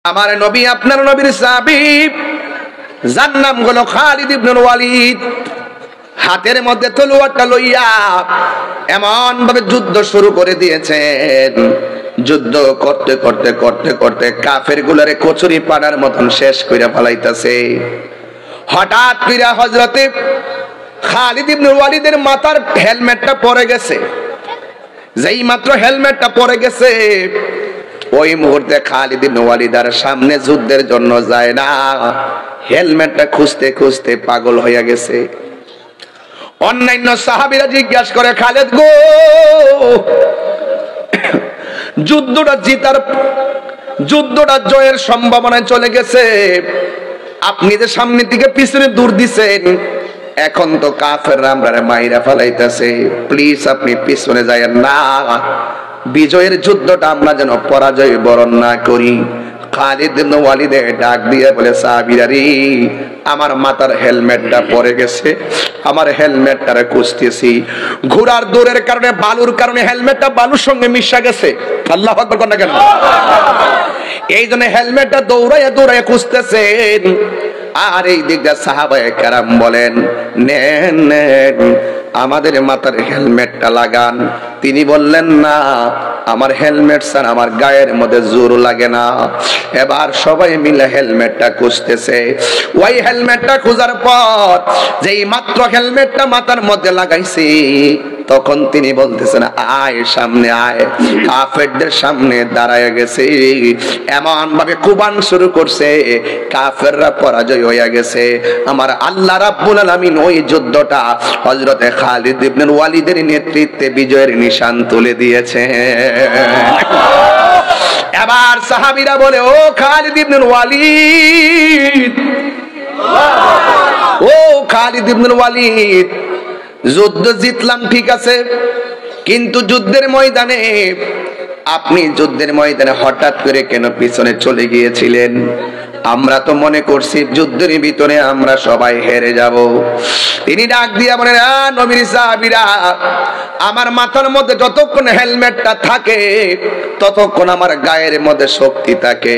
আমার নবী আপনার নবীর সাহাবী যার নাম হলো খালিদ ইবনুল ওয়ালিদ হাতের মধ্যে তলোয়ারটা লইয়া এমন ভাবে যুদ্ধ শুরু করে দিয়েছেন। যুদ্ধ করতে করতে করতে করতে কাফের গুলারে কচুরি পানার মতন শেষ কইরা ফলাইতাছে। হঠাৎ কইরা হযরতে খালিদ ইবনুল ওয়ালিদের মাথার হেলমেটটা পড়ে গেছে। যেই মাত্র হেলমেটটা পড়ে গেছে ওই মুহূর্তে খালিদ ইবনুল ওয়ালিদ আর সামনে যুদ্ধের জন্য যায় না, হেলমেটটা খুঁজতে খুঁজতে পাগল হয়ে গেছে। অন্যান্য সাহাবীরা জিজ্ঞাসা করে, খালিদ গো, যুদ্ধটা জয়ের সম্ভাবনায় চলে গেছে, আপনি যে সামনের দিকে পিছনে দূর দিছেন, এখন তো কাফেররা আমরারে মাইরা ফেলাইতেছে, প্লিজ আপনি পিছনে যায়েন না, বিজয়ের যুদ্ধটা আমরা যেন পরাজয় বরণ না করি। খালিদ ইবনে ওয়ালিদ ডাক দিয়ে বলে, সাহাবীরা রে, আমার মাথার হেলমেটটা পড়ে গেছে, আমার হেলমেটটারে খুঁজতেছি, ঘোড়ার দৌড়ের কারণে বালুর কারণে হেলমেটটা বালুর সঙ্গে মিশা গেছে। আল্লাহু আকবার কোন না কেন? এই জন্য হেলমেটটা দৌড়াইয়া দৌড়াইয়া খুঁজতেছেন। আর এই দিকটা সাহাবায়ে কেরাম বলেন, নেন নেন আমাদের মাথার হেলমেটটা লাগান। তিনি বললেন, না, আমার হেলমেট স্যার আমার গায়ের মধ্যে জোর লাগে না। এবার সবাই মিলে হেলমেটটা খুঁজতেছে। ওই হেলমেটটা খোঁজার পর যেই মাত্র হেলমেটটা মাথার মধ্যে লাগাইছি, তখন তিনি বলতেছেন, আয় সামনে আয়। কাফেরদের সামনে দাঁড়ায় গেছে, এমন ভাবে কুবান শুরু করছে, কাফেররা পরাজয় হয়ে গেছে। আমার আল্লাহ রাব্বুল আলামিন ওই যুদ্ধটা হযরতে খালিদ ইবনে ওয়ালিদের নেতৃত্বে বিজয়ের নিশান তুলে দিয়েছে। এবার সাহাবীরা বলে, ও খালিদ ইবনে ওয়ালিদ, ও খালিদ ইবনে ওয়ালিদ, যুদ্ধ জিতলাম ঠিক আছে, কিন্তু যুদ্ধের ময়দানে আপনি হঠাৎ করে কেন পিছনে চলে গিয়েছিলেন? আমরা তো মনে করছি যুদ্ধের ভিতরে আমরা সবাই হেরে যাব। তিনি ডাক দিয়া বলেন, নবীর সাহাবীরা, আমার মাথার মধ্যে যতক্ষণ হেলমেটটা থাকে ততক্ষণ আমার গায়ের মধ্যে শক্তি থাকে,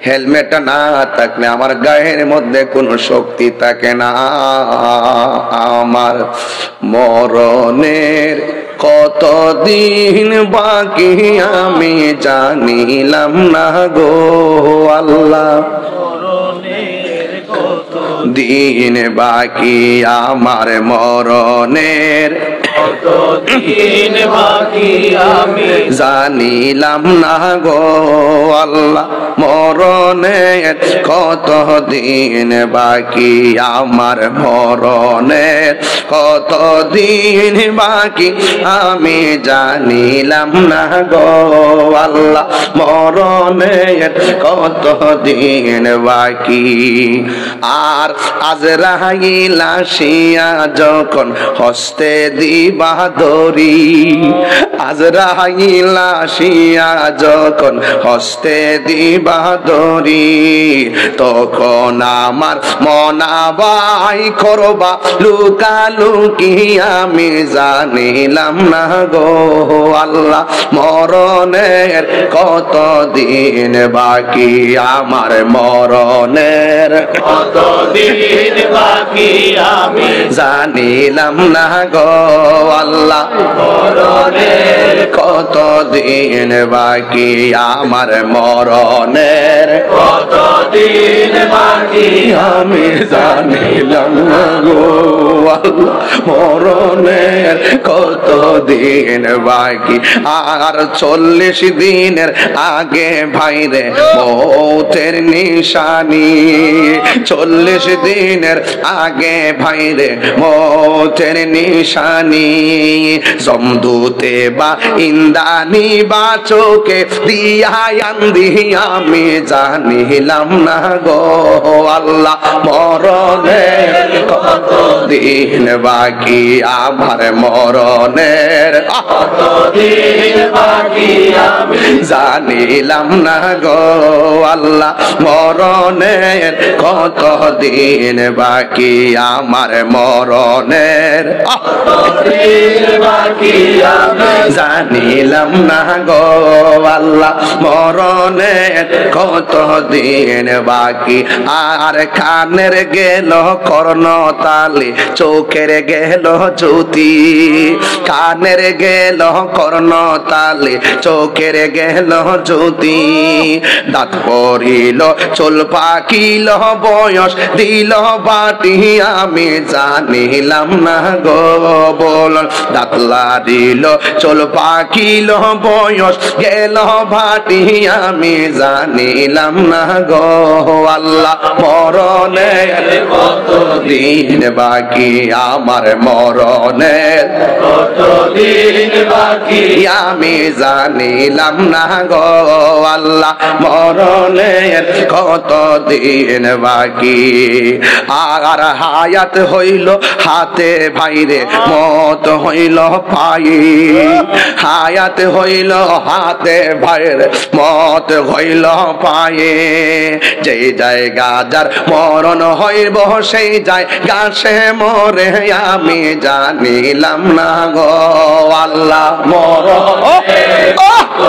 হেলমেটটা না থাকলে আমার গায়ের মধ্যে কোনো শক্তি থাকে না। আমার মরণের কতদিন বাকি আমি জানিলাম না গো আল্লাহ, দিন বাকি আমার মরণের কতদিন বাকি আমি জানিলাম না গো আল্লাহ, মরণের কতদিন বাকি আমার মরণের কতদিন বাকি আমি জানিলাম না গো আল্লাহ, মরণের কতদিন বাকি। আর আজরাইল আসিয়া যখন হস্তে দিবা দড়ি, আজরাইল আসিয়া যখন হস্তে দিবা দড়ি, তখন আমার মনাবাই করবা লুকালুকি আমি জানিলাম না গো আল্লাহ, মরণের কতদিন বাকি আমার মরণের কতদিন বাকি আমি জানিলাম না গো আল্লাহ, মরণের কতদিন বাকি আমার মরণের কতদিন বাকি আমি জানিলাম না গো আল্লাহ, মরণের কতদিন বাকি। আর 40 দিনের আগে ভাইরে মৌতের নিশানি, 40 দিনের আগে ভাইরে মৌতের নিশানি, জমদূতে বা ইন্দানি বা চোখে দিয়া আন্দি আমি জানিলাম না গো আল্লাহ, আল্লাহ মরণের কত দিন বাকি আমার মরণের কত দিন বাকি আমি জানিলাম না গো আল্লাহ মরণের কত দিন বাকি আমার মরণের কত দিন বাকি আমি জানিলাম না গো আল্লাহ মরণের কত দিন বাকি আর কানের গেল কর্ণতালি চোখের গেল জ্যোতি কানের গেল কর্ণতালি চোখের গেল জ্যোতি দাঁত পড়িল চুল পাকিল বয়স দিল বাটি আমি জানিলাম না গো বল দাঁত লাড়িল চুল পাকিল বয়স গেল বাটি আমি জানিলাম না গো আল্লাহ মরণের কত দিন বাকি আমার মরণের কত দিন বাকি আমি জানিলাম না গো আল্লাহ মরণের কত দিন বাকি আর হায়াত হইল হাতে ভাইরে মত হইল পায়ে হায়াত হইল হাতে ভাইরে মত হইল পায়ে যে জায়গা যার মরণ হইব সেই জায়গা সে মরে আমি জানিলাম না গো আল্লাহ মরণের কত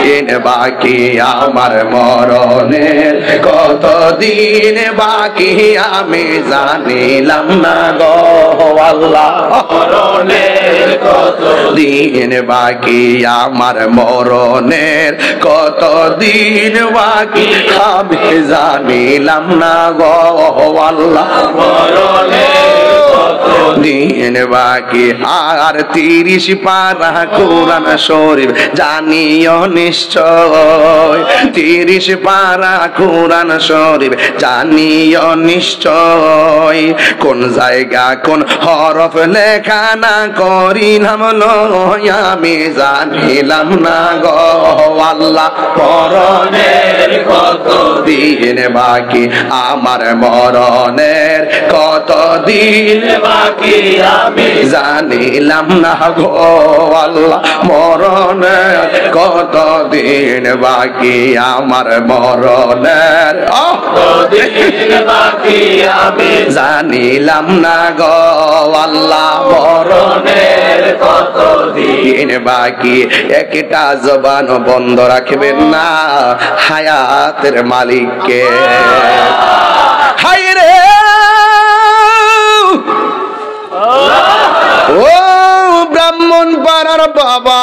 দিন বাকি আমার মরণের কত দিন বাকি আমি জানিলাম না গো আল্লাহ মরণের কত দিন বাকি আমার মরণের কত দিন বাকি আমি জানিলাম না গো আল্লাহ মরণের কত দিন বাকি আর 30 পারা কোরআন শরীফ জানিও নিশ্চয় 30 পারা কোরআন শরীফ জানিও নিশ্চয় কোন জায়গা কোন হরফ লেখা না করিলাম লয় আমি জানিলাম না গো আল্লাহ মরণের কত দিন বাকি আমার মরণের কত দিন বাকি আমি জানিলাম না গো আল্লাহ মরণের কত দিন বাকি আমার মরণের কত দিন বাকি আমি জানিলাম না গো আল্লাহ মরণের কত দিন বাকি একটা জবান বন্ধ রাখবেন না হায়াতের মালিককে হায় রে ও ব্রাহ্মণ পাড়ার বাবা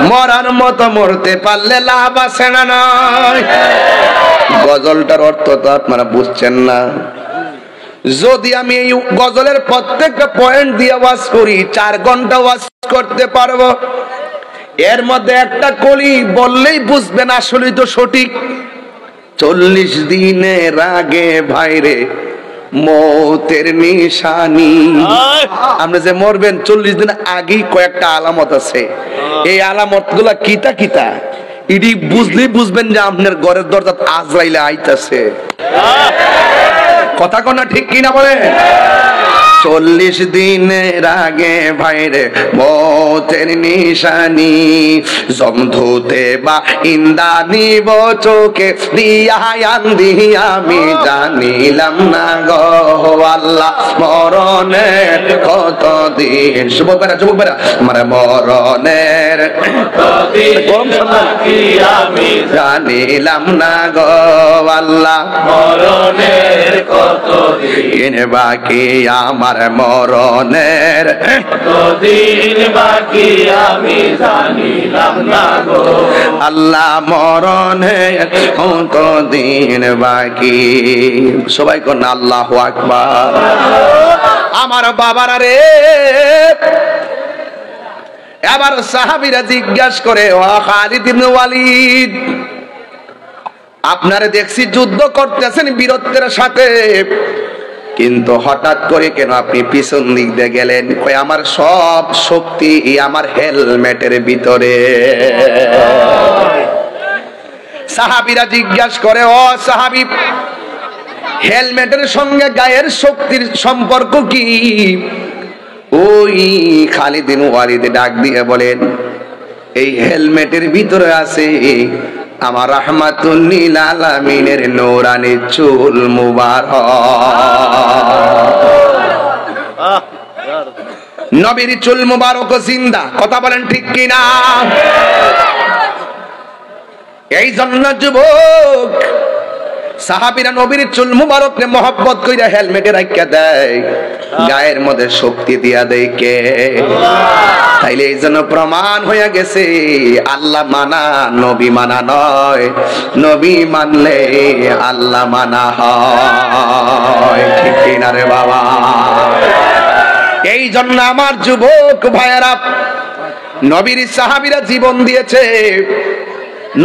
মরার মতো মরতে পারলে লাভ আছে না নয় গজলটার অর্থ তো আপনারা বুঝছেন না যদি আমি এই গজলের প্রত্যেকটা পয়েন্ট দিয়ে ওয়াজ করি 4 ঘন্টা ওয়াজ করতে পারবো এর মধ্যে একটা কলি বললেই বুঝবেন আসলেই তো সঠিক 40 দিনের আগে ভাইরে মৌতের নিশানি আপনি যে মরবেন 40 দিন আগেই কয়েকটা আলামত আছে এই আলামত গুলা কিতা কিতা ইডি বুঝলেই বুঝবেন যে আপনার ঘরের দরজা আজরাইলে আইতাছে কথা কোনা ঠিক কিনা বলে 40 দিনের আগে ভাইরে মৌতের নিশানি জমধুতে বা ইন্দানি চোখে দিয়া আন্দি আমি জানিলাম না গো আল্লাহ মরণের কত দিন যুবকেরা আমার মরণের কত দিন আমি জানিলাম না গো আল্লাহ মরণের কত দিন বাকি আমার মরণের কতদিন বাকি আমি জানিলাম না গো আল্লাহ মরণের কতদিন বাকি সবাই কোন আল্লাহু আকবার আমার বাবারা রে এবার সাহাবীরা জিজ্ঞাসা করে ও খালিদ ইবনে ওয়ালিদ আপনারা দেখছি যুদ্ধ করতেছেন বীরত্বের সাথে কিন্তু হঠাৎ করে কেন আপনি পিছন দিক দিয়ে গেলেন কই আমার সব শক্তি আমার হেলমেটের ভিতরে সাহাবীরা জিজ্ঞাসা করে, ও সাহাবী, হেলমেটের সঙ্গে গায়ের শক্তির সম্পর্ক কি? ওই খালিদ বিন ওয়ালিদ ডাক দিয়ে বলেন, এই হেলমেটের ভিতরে আছে আমার রাহমাতুল লিল আলামিনের নূরানি চুল মুবারক। নবীর চুল মুবারক জিন্দা, কথা বলেন ঠিক কিনা? এই জন্য যুবক সাহাবীরা নবীর চুল মুবারককে মহব্বত কইরা হেলমেটে রাখিয়া দেয়, গায়ের মধ্যে শক্তি দিয়া দেয় কে? তাইলে এই জন্য প্রমাণ হয়ে গেছে আল্লাহ মানা নবী মানা নয়, নবী মানলে আল্লাহ মানা হয়। ঠিক কিনা রে বাবা? এই জন্য আমার যুবক ভাইয়েরা, নবীর সাহাবীরা জীবন দিয়েছে,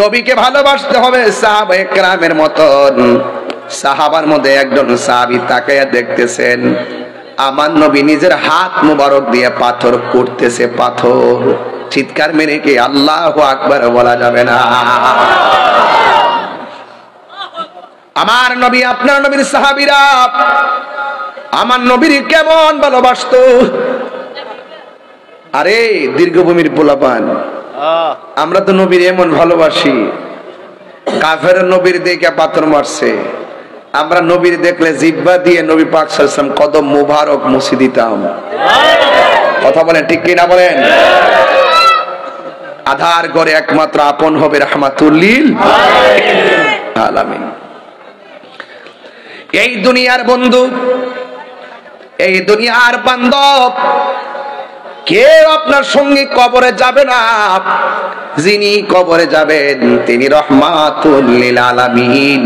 নবীকে ভালোবাসতে হবে সাহাবায়ে কেরামের মতন। সাহাবার মধ্যে একজন সাহাবী তাকায়া দেখতেছেন, আমার নবী নিজের হাত মুবারক দিয়ে পাথর করতেছে, পাথর। চিৎকার মেরে কি আল্লাহু আকবার বলা যাবে না? আমার নবী, আপনার নবীর সাহাবীরা আমার নবীর কেমন ভালোবাসতো। আরে দীর্ঘভূমির পোলাপান, আমরা তো নবীর এমন ভালোবাসি, কাফের নবীর দেখে পাথর মারছে, আমরা নবীর দেখলে জিহ্বা দিয়ে নবী পাক সাল্লাল্লাহু আলাইহি ওয়াসাল্লাম কদম মুবারক মুছে দিতাম। কথা বলেন ঠিক কি না বলেন? আধার ঘরে একমাত্র আপন হবে রাহমাতুল লিল আলামিন। এই দুনিয়ার বন্ধু, এই দুনিয়ার বান্ধব কেউ আপনার সঙ্গে কবরে যাবে না। যিনি কবরে যাবেন তিনি রহমাতুল লিল আলামিন।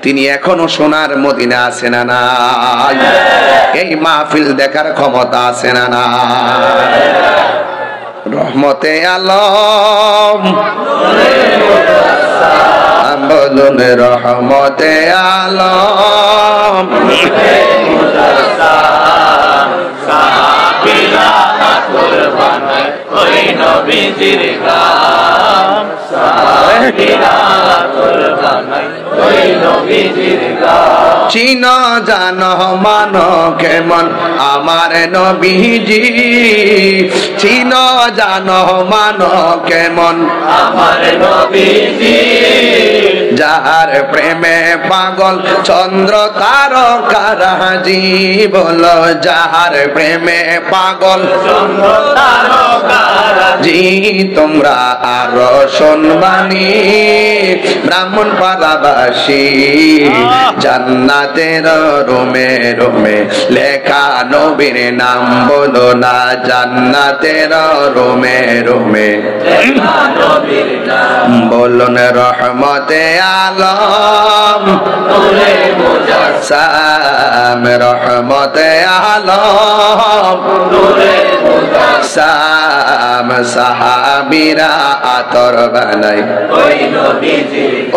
তিনি এখনো সোনার মদিনা আছে না নাই? এই মাহফিল দেখার ক্ষমতা আছে না নাই? রহমতে আলম বলুন, রহমতে আলম চিন জানো মানো কেমন আমার নবীজি, চিন জানো মানো কেমন আমার নবীজি। যার প্রেমে পাগল চন্দ্র তারকারাজি, বলো যার প্রেমে পাগল চন্দ্র তারকারাজি। তোমরা আরো শুনবানি ব্রাহ্মণ পাড়াবাসী, জান্নাতের রুমে রুমে লেখা নবীর নাম বলো না, জান্নাতের রুমে রুমে বলুন রহমতে আলম মুজাসসাম, রহমতে আলম মুজাসসাম। সাহাবীরা আতর বানাই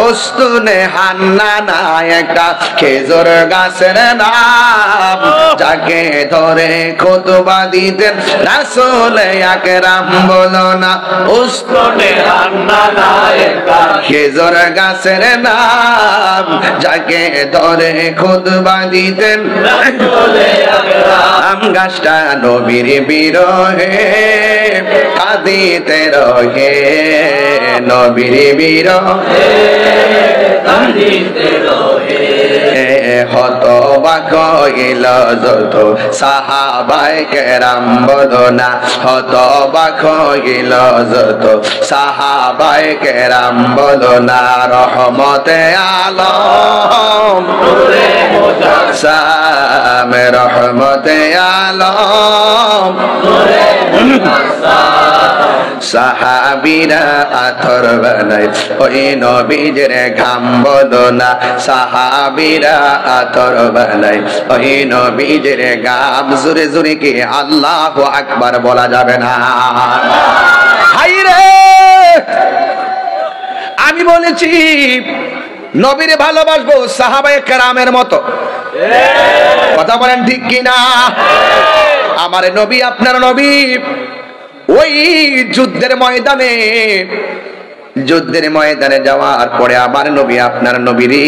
উস্তুনে হান্নানা, একটা খেজুর গাছের নাম, যাকে ধরে খুতবা দিতেন রাসূল আকরাম। বলো না উস্তুনে হান্নানা, একটা খেজুর গাছের নাম, যাকে ধরে খুতবা দিতেন রাসূল আকরাম। গাছটা নবীর বিরহে কাঁদিতে রহে, নবীর বিরহে কাঁদিতে রহে। হতবাক হইল যত সাহাবায়ে কেরাম, বলো না হতবাক হইল যত সাহাবায়ে কেরাম। বলো না রহমতে আলম মুজাসসাম, রহমতে আলম। সাহাবীরা আতর বানাই ওই নবীর ঘাম, বলো না সাহাবীরা আতর বানাই ওই নবীর ঘাম। জোরে জোরে কি আল্লাহু আকবার বলা যাবে না? হায়রে, আমি বলেছি নবীরে ভালোবাসবো সাহাবায়ে কেরামের মতো। কথা বলেন ঠিক কিনা? আমার নবী, আপনার নবী ওই যুদ্ধের ময়দানে যুদ্ধের ময়দানে যাওয়ার পরে আবার নবী আপনার নবীরে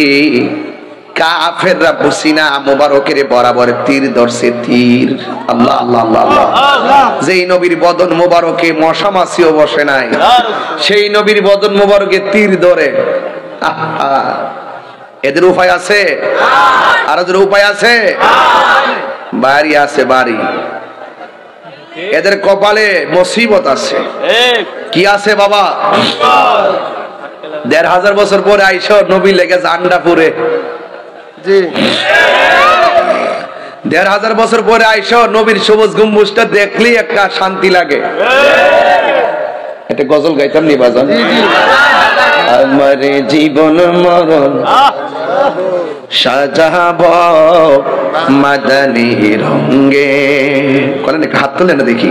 কাফেররা বুসিনা মুবারকের বরাবর তীর ধরছে তীর। আল্লাহ আল্লাহ আল্লাহ আল্লাহ। যেই নবীর বদন মুবারকে মশা মাছিও বসে নাই, সেই নবীর বদন মুবারকে তীর ধরে। এদের উপায় আছে? আর এদের উপায় আছে? বাড়ি আছে বাড়ি। এদের কপালে মুসিবত আছে। কি আছে বাবা? ১৫০০ বছর পরে আইসো নবী লেগেছে আন্ডাপুরে। ১৫০০ বছর পরে আইসো নবীর সবুজ গম্বুজটা দেখলেই একটা শান্তি লাগে। এটা গজল গাইতাম নি বাজান? আমার জীবন মরণ সাজাব মাদানী রঙে। কলেন হাত তোলেন না দেখি।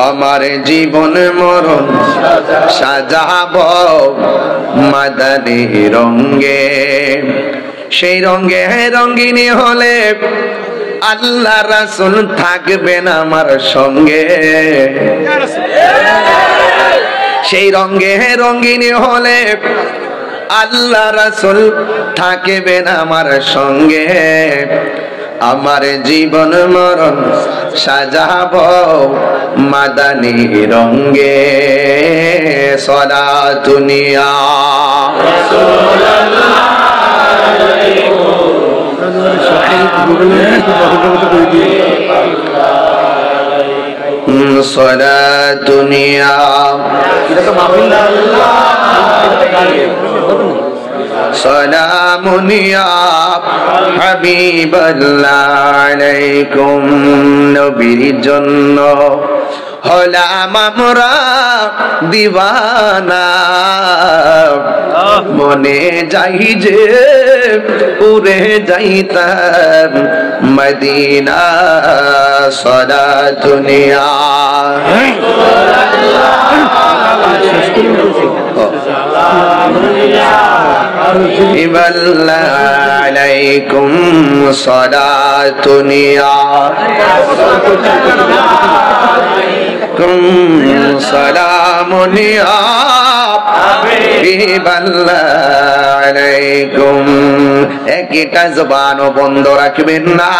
আমার জীবন মরণ সাজাব মাদানী রঙে, সেই রঙে রঙিনী হলে আল্লাহ রাসূল থাকবেন আমার সঙ্গে। সেই রঙে রঙিনী হলে আল্লাহ রাসূল থাকবেন আমার সঙ্গে। আমার জীবন মরণ সাজাব মাদানী রঙে। সালাতুনিয়া রাসূলুল্লাহ সালাতুনিয়া সালামুনিয়া হাবিবাল্লাহ আলাইকুম। নবীর জন্য হলাম আমরা দিওয়ানা, মনে যাই যে উড়ে যাইতাম মদিনা। সালাতুনিয়া আলাইকুম সালাতুনিয়া সালামুনিয়া আলাইকুম। একটা জবানও বন্ধ রাখবেন না,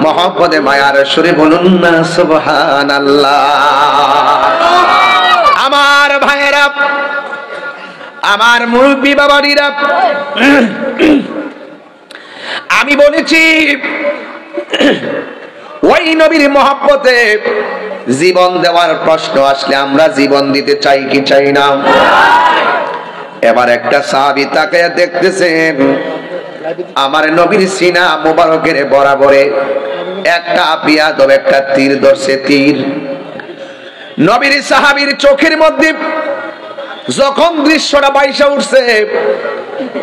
মহব্বতে মায়ার সুরে বলুন না সুবহানাল্লাহ। আমার ভাইয়েরা, আমার মুরব্বী বাবারা, আমি বলেছি ওই নবীর মহব্বতে জীবন দেওয়ার প্রশ্ন আসলে আমরা জীবন দিতে চাই কি চাই না? এবার একটা সাহাবী তাকায়া দেখতেছেন আমার নবীর সিনা মুবারকের বরাবরে একটা বিয়াদব একটা তীর ধরছে। তীর নবীর সাহাবীর চোখের মধ্যে যখন দৃশ্যটা বাইসা উঠছে,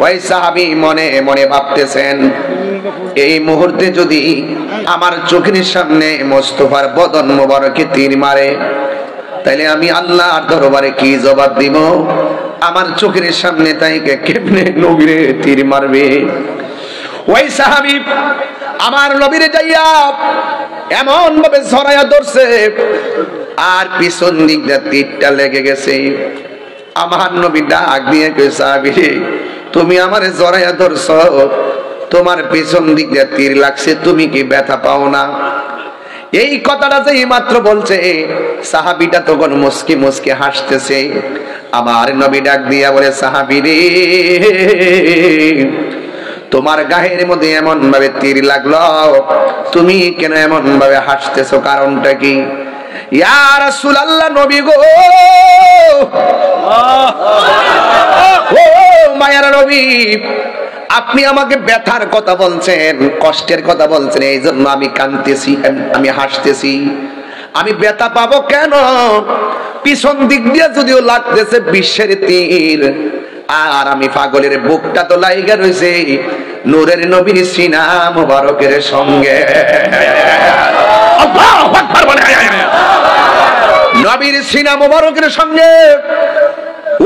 ওই সাহাবী মনে মনে ভাবতেছেন এই মুহূর্তে যদি আমার চোখের সামনে মোস্তফার বদন মোবারকে তীর মারে তাহলে আমি আল্লাহর দরবারে কি জবাব দিব? আমার চোখের সামনে তাইকে কেমনে নবীরে তীর মারবে? ওই সাহাবী আমার নবীরে যাইয়া এমন ভাবে ছড়াইয়া ধরছে আর পিছন দিক দিয়ে তীরটা লেগে গেছে। আমার নবী ডাক দিয়ে কইছে, সাহাবী তুমি আমারে জড়াইয়া ধরছো, তোমার পিছন দিক দিয়ে তীর লাগছে, তুমি কি ব্যথা পাও না? এই কথাটা যে মাত্র বলছে, সাহাবীটা তখন মুস্কি মুস্কি হাসতেছে। আমার নবী ডাক দিয়া বলে, সাহাবী রে, তোমার গায়ের মধ্যে এমন ভাবে তীর লাগলো, তুমি কেন এমন ভাবে হাসতেছো? কারণটা কি? ইয়া রাসূলুল্লাহ, নবী গো, ও মায়ার নবী, আপনি আমাকে ব্যথার কথা বলছেন, কষ্টের কথা বলছেন, এই জন্য আমি কাঁদতেছি, আমি হাসতেছি। আমি ব্যথা পাবো কেন? পিছন দিক দিয়ে যদিও লাগতেছে বিশ্বের তীর, আর আমি পাগলের বুকটা তো লাইগা রয়েছে নূরের নবীর সিনা মুবারকের সঙ্গে। আল্লাহু আকবার বলে, নবীর সিনা মুবারকের সঙ্গে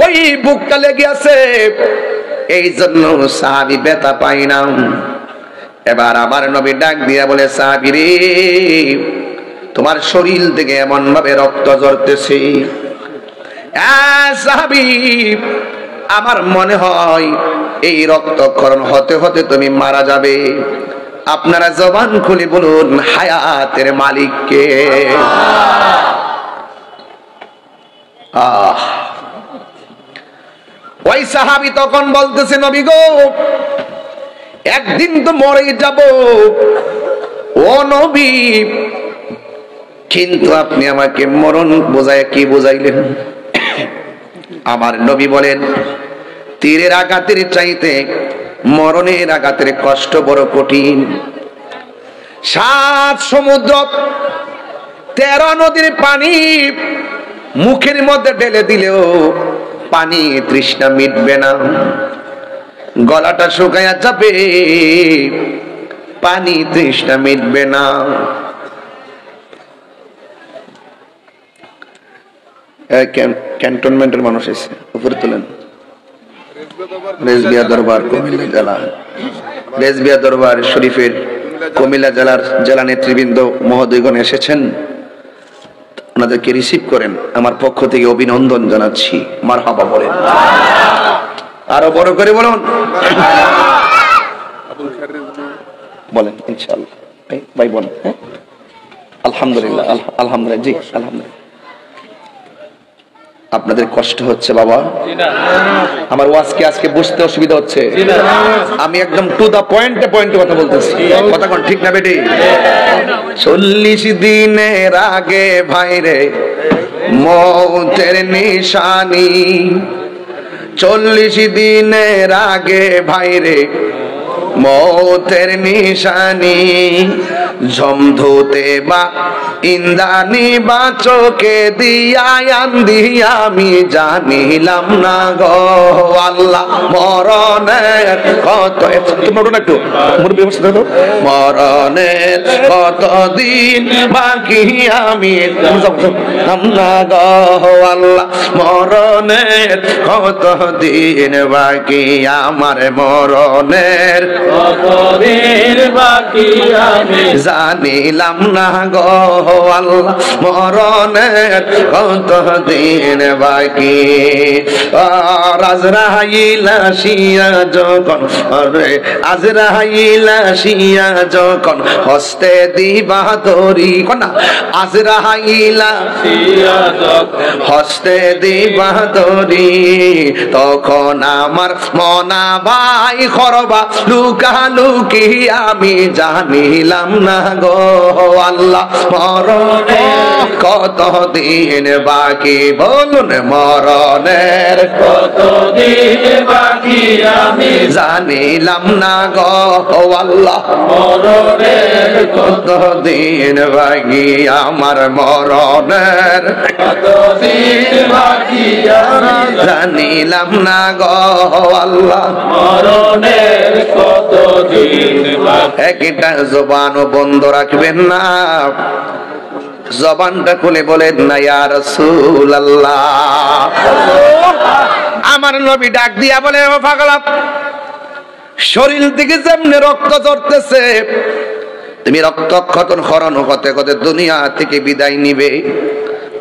ওই বুকটা লেগে আছে, এই জন্য সাহাবী ব্যথা পাই না। এবার আমার নবী ডাক দিয়া বলে, সাহাবী রে, তোমার শরীর থেকে এমন ভাবে রক্ত ঝরতেছে, সাহাবী, আমার মনে হয় এই রক্তক্ষরণ হতে হতে তুমি মারা যাবে। আপনারা জবান খুলে বলুন হায়াতের মালিক কে? ওই সাহাবী তখন বলতেছে, নবী গো, একদিন তো মরে যাব ও নবী, কিন্তু আপনি আমাকে মরণ বোঝায় কি বোঝাইলেন? আমার নবী বলেন, তীরের আঘাতের চাইতে মরণের আঘাতের কষ্ট বড় কঠিন। 7 সমুদ্র 13 নদীর পানি মুখের মধ্যে ঢেলে দিলেও পানি তৃষ্ণা মিটবে না, গলাটা শুকায়া যাবে, পানি তৃষ্ণা মিটবে না। ক্যান্টনমেন্টের মানুষ এসে উপরে তোলেন। রেজবিয়া দরবার কুমিল্লা জেলা, রেজবিয়া দরবার শরীফের কুমিল্লা জেলার জেলা নেতৃবৃন্দ মহোদয়গণ এসেছেন, ওনাদেরকে রিসিভ করেন। আমার পক্ষ থেকে অভিনন্দন জানাচ্ছি। মারহাবা বলেন, আরো বড় করে বলুন, বলেন ইনশাআল্লাহ। ভাই বলেন। আলহামদুলিল্লাহ, আলহামদুলিল্লাহ, জি আলহামদুলিল্লাহ। আপনাদের কষ্ট হচ্ছে বাবা? আমার ওয়াজকে আজকে বুঝতে অসুবিধা হচ্ছে? আমি একদম টু দা পয়েন্টে কথা বলতেছি, কথা কোন ঠিক না বেটি? 40 দিনের আগে ভাইরে মৌতের নিশানি, 40 দিনের আগে ভাইরে মৌতের নিশানি, ঝমধুতে বা ইন্দানি বা চোখে দিয়া আন্দি আমি জানিলাম না গো আল্লাহ মরণের কত, তোমরা একটু মুরব্বি অবস্থা দাও, মরণের কত দিন বাকি আমি জানিলাম না গো আল্লাহ, মরণের কত দিন বাকি আমার, মরণের কত দিন বাকি আমি জানিলাম না গো আল্লাহ, মরণের কত দিন বাকি। আজরাইল আসিয়া যখন, আজরাইল আসিয়া যখন হস্তে দিবা ধরি, কন্যা আজরাইল আসিয়া যখন হস্তে দিবা ধরি, তখন আমার মনা ভাই খরবা লুকালুকি আমি জানিলাম না গো আল্লাহ, মরণের কত দিন বাকি, বলুন মরণের কত দিন বাকি আমি জানিলাম না গো আল্লাহ, মরণের কত দিন বাকি আমার, মরণের কত দিন বাকি আমি জানিলাম না গো আল্লাহ, মরণের কত দিন বাকি। একটা জবানও বন্ধ রাখবেন না, জবানটা খুলে বলেন না ইয়া রাসূলুল্লাহ। আমার নবী ডাক দিয়া বলে, ও পাগলা, শরীর থেকে যেমনি রক্ত ঝরতেছে, তুমি রক্তক্ষরণ হতে হতে দুনিয়া থেকে বিদায় নিবে।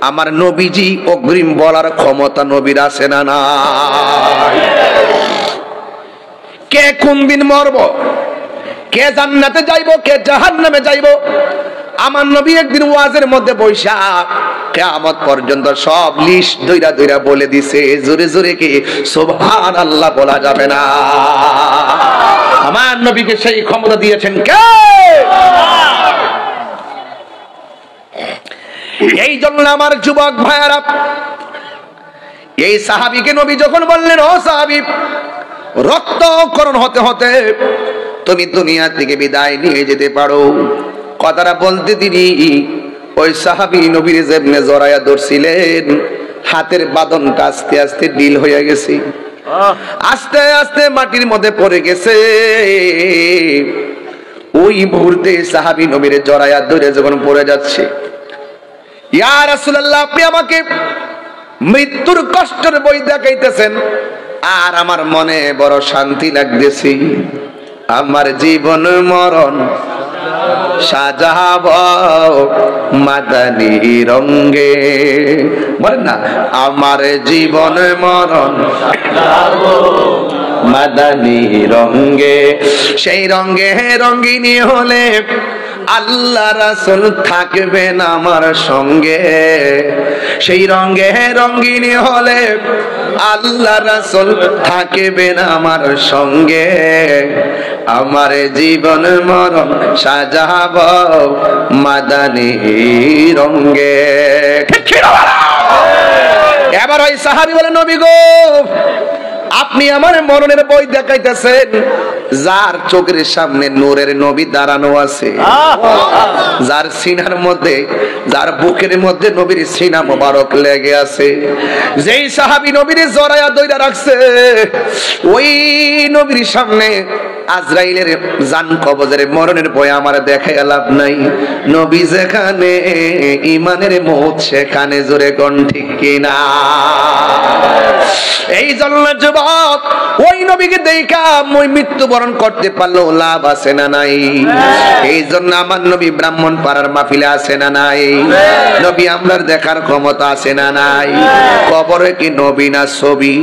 আমার নবীজি অগ্রিম বলার ক্ষমতা নবীর আছে না নাই? কে কোন দিন মরব, কে জান্নাতে যাইব, কে জাহান্নামে যাইব, আমার নবী একদিন ওয়াজের মধ্যে বৈশা কিয়ামত পর্যন্ত সব লিস্ট দইরা দইরা বলে দিছে। জোরে জোরে কি সুবহানাল্লাহ বলা যাবে না? আমার নবীকে সেই ক্ষমতা দিয়েছেন কে? এই জন্য আমার যুবক ভাইয়ারা, এই সাহাবীকে নবী যখন বললেন, ও সাহাবী, রক্তক্ষরণ হতে হতে তুমি দুনিয়া থেকে বিদায় নিয়ে যেতে পারো, কথাটা বলতে তিনি ওই সাহাবী নবীর যেমনে জড়ায়া ধরছিলেন, হাতের বাঁধনটা আস্তে আস্তে ঢিল হয়ে গেছে, আস্তে আস্তে মাটির মধ্যে পড়ে গেছে। ওই মুহূর্তে সাহাবী নবীর জড়ায়া ধরে যখন পড়ে যাচ্ছে, ইয়া রাসূলুল্লাহ, আপনি আমাকে মৃত্যুর কষ্টের বই দেখাইতেছেন, আর আমার মনে বড় শান্তি লাগতেছে। আমার জীবন মরণ সাজাব মাদানী রঙ্গে, বলেন না, আমার জীবন মরণ মাদানী রঙ্গে, সেই রঙ্গে রঙ্গিনী হলে আল্লাহ রাসূল থাকবেন আমার সঙ্গে, সেই রঙ্গে রঙ্গিনী হলে আল্লাহ রাসূল থাকবেন আমার সঙ্গে, আমার জীবন মরণ সাজাবো মাদানী রঙ্গে। এবার ওই সাহাবী বলে, নবী গো আপনি আমার মরণের বই দেখাইতেছেন, যার চোখের সামনে নূরের নবী দাঁড়ানো আছে, যার সিনার মধ্যে, যার বুকের মধ্যে নবীর সিনা মোবারক লেগে আছে, যেই সাহাবী নবীর জড়ায়া দইরা রাখছে, ওই নবীর সামনে আজরাইলের জান কবজের মরণের বই আমার দেখায় লাভ নাই। নবী যেখানে ঈমানের মৌত সেখানে, জোরে কোন ঠিক কিনা? এই জন্য যুবক ওই নবীকে দেখা মই মৃত্যুবরণ করতে পারলেও লাভ আছে না নাই? এই জন্য আমার নবী ব্রাহ্মণ পাড়ার মাহফিলে আছে না নাই? নবী আমরার দেখার ক্ষমতা আছে না নাই? কবরে কি নবী না ছবি?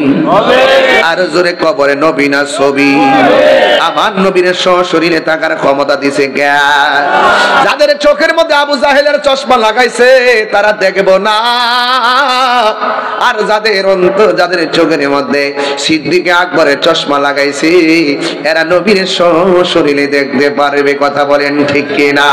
আর জোরে কবরে নবী না ছবি? আমার নবীর সশরীরে থাকার ক্ষমতা দিছে কে? যাদের চোখের মধ্যে আবু জাহেলের চশমা লাগাইছে তারা দেখবো না, আর যাদের চোখের মধ্যে সিদ্দিক আকবরের চশমা লাগাইছে এরা নবীর সশরীরে দেখতে পারবে। কথা বলেন ঠিক কিনা?